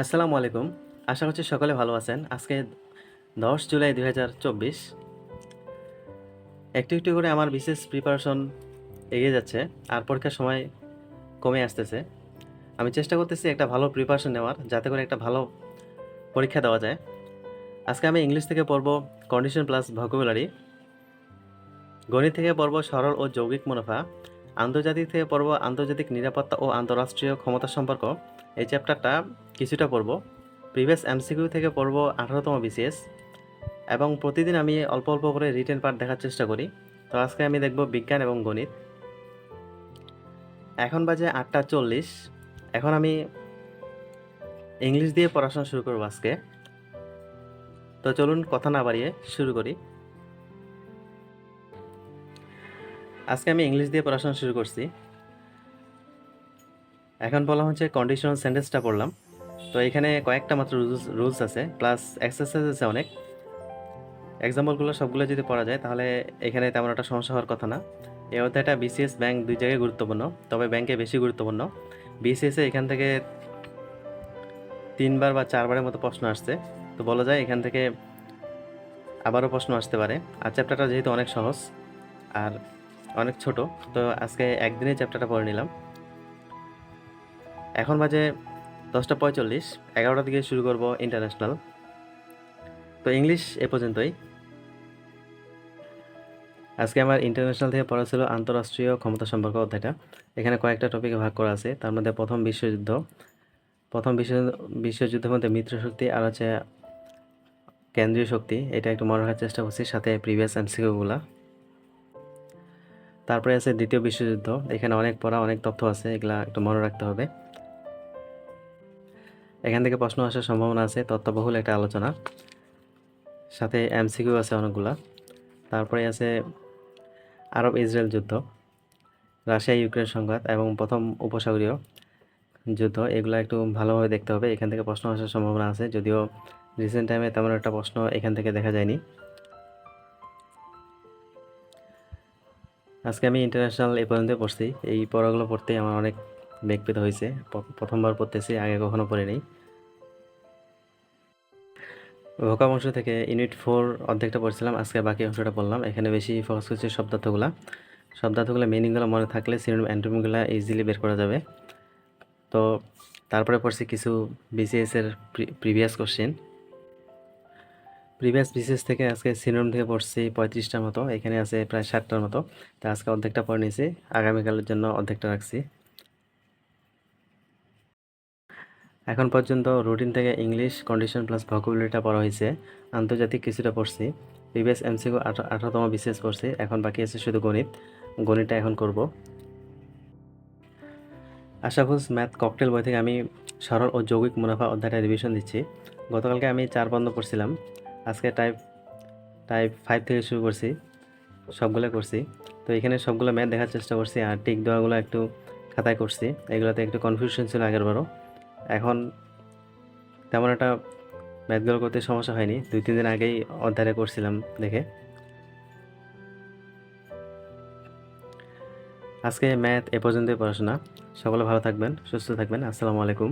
আসসালামু আলাইকুম। আশা করছি সকলে ভালো আছেন। আজকে ১০ জুলাই ২০২৪। একটু, একটু করে আমার বিশেষ প্রিপারেশন এগিয়ে যাচ্ছে। আর পরীক্ষার সময় কমে আসতেছে। আমি চেষ্টা করতেছি একটা ভালো প্রিপারেশন নেওয়ার, যাতে করে একটা ভালো পরীক্ষা দেওয়া যায়। আজকে আমি ইংলিশ থেকে পড়ব কন্ডিশন প্লাস ভোকাবুলারি। গণিত থেকে পড়ব সরল ও যৌগিক মুনাফা। আন্তর্জাতিক থেকে পড়ব আন্তর্জাতিক নিরাপত্তা ও আন্তঃরাষ্ট্রীয় ক্ষমতা সম্পর্ক। এই চ্যাপ্টারটা কিছুটা পড়ব। প্রিভিয়াস এমসিকিউ থেকে পড়ব ১৮তম বিসিএস। এবং প্রতিদিন আমি অল্প অল্প করে রিটেন পার্ট দেখার চেষ্টা করি। তো আজকে আমি দেখব বিজ্ঞান এবং গণিত। এখন বাজে ৮টা ৪০। এখন আমি ইংলিশ দিয়ে পড়াশোনা শুরু করব আজকে। তো চলুন কথা না বাড়িয়ে শুরু করি। আজকে আমি ইংলিশ দিয়ে পড়াশোনা শুরু করছি। এখন বলা হচ্ছে কন্ডিশনাল সেন্টেন্সটা পড়লাম। তো এখানে কয়েকটা মাত্র রুলস আছে, প্লাস এক্সারসাইজ আছে অনেক। এক্সাম্পলগুলো সবগুলো যদি পড়া যায় তাহলে এখানে তেমন একটা সমস্যা হওয়ার কথা না। এই অধ্যায়টা বিসিএস ব্যাংক দুই জায়গায় গুরুত্বপূর্ণ, তবে ব্যাংকে বেশি গুরুত্বপূর্ণ। বিসিএসে এখান থেকে ৩ বার বা ৪ বারের মতো প্রশ্ন আসছে। তো বলা যায় এখান থেকে আবারও প্রশ্ন আসতে পারে। আর চ্যাপ্টারটা যেহেতু অনেক সহজ আর অনেক ছোট, তো আজকে একদিনে চ্যাপ্টারটা পড়ে নিলাম। এখন বাজে ১০টা ৪৫। ১১টার দিকে শুরু করব ইন্টারন্যাশনাল। তো ইংলিশ এ পর্যন্তই। আজকে আমার ইন্টারন্যাশনাল থেকে পড়া ছিল আন্তঃরাষ্ট্রীয় ক্ষমতা সম্পর্ক অধ্যায়টা। এখানে কয়েকটা টপিকে ভাগ করা আছে। তার মধ্যে প্রথম বিশ্বযুদ্ধের মধ্যে মিত্রশক্তি আর হচ্ছে কেন্দ্রীয় শক্তি, এটা একটু মনে রাখার চেষ্টা করছি, সাথে প্রিভিয়াস এমসিকিউগুলা। তারপরে আছে দ্বিতীয় বিশ্বযুদ্ধ। এখানে অনেক পড়া, অনেক তথ্য আছে, এগুলা একটু মনে রাখতে হবে। এখান থেকে প্রশ্ন আসার সম্ভাবনা আছে, তথ্যবহুল একটা আলোচনা, সাথে এমসিকিউ আছে অনেকগুলা। তারপরে আছে আরব ইসরায়েল যুদ্ধ, রাশিয়া ইউক্রেন সংঘাত এবং প্রথম উপসাগরীয় যুদ্ধ। এগুলো একটু ভালোভাবে দেখতে হবে, এখান থেকে প্রশ্ন আসার সম্ভাবনা আছে, যদিও রিসেন্ট টাইমে তেমন একটা প্রশ্ন এখান থেকে দেখা যায়নি। আজকে আমি ইন্টারন্যাশনাল এই পর্যন্ত পড়ছি। এই পড়াগুলো পড়তে আমার অনেক বেগ পেতে হয়েছে। প্রথমবার পড়তেছি, আগে কখনো পড়িনি। ভোকাব অংশ থেকে ইউনিট 4 অর্ধেকটা পড়ছিলাম, আজকে বাকি অংশটা পড়লাম। এখানে বেশি ফোকাস করছি শব্দার্থগুলো মিনিংগুলো মনে থাকলে সিনোনিম অ্যান্টোনিমগুলো ইজিলি বের করা যাবে। তো তারপরে পড়ছি কিছু বিসিএস এর প্রিভিয়াস কোশ্চেন। প্রিভিয়াস বিসিএস থেকে আজকে সিনোনিম থেকে পড়ছি 35টার মতো, এখানে আছে প্রায় 60টার মতো। তো আজকে অর্ধেকটা পড়ে নিয়েছি, আগামীকালের জন্য অর্ধেকটা রাখছি। এখন পর্যন্ত রুটিন থেকে ইংলিশ কন্ডিশন প্লাস ভোকাবুলারিটা পড়া হয়েছে। আন্তর্জাতিক কিছুটা পড়ছি। প্রিভিয়াস এমসিকিউ 18তম বিসিএস পড়ছি। এখন বাকি আছে শুধু গণিতটা এখন করব। আশাফুজ ম্যাথ ককটেল বই থেকে আমি সরল ও যৌগিক মুনাফা অধ্যায়টা রিভিশন দিচ্ছি। গতকালকে আমি 4 বন্ধ পড়ছিলাম, আজকে টাইপ 5 থেকে শুরু করছি, সবগুলো করছি। তো এখানে সবগুলো ম্যাথ দেখার চেষ্টা করছি, আর টিক দেওয়াগুলো একটু খাতায় করছি। এগুলোতে একটু কনফিউশন ছিল আগেরবারও। এখন তেমন একটা ম্যাথগুলো করতে সমস্যা হয়নি, 2-3 দিন আগেই অধ্যায়টা করছিলাম দেখে। আজকে ম্যাথ এ পর্যন্তই পড়াশোনা। সকলে ভালো থাকবেন, সুস্থ থাকবেন। আসসালামু আলাইকুম।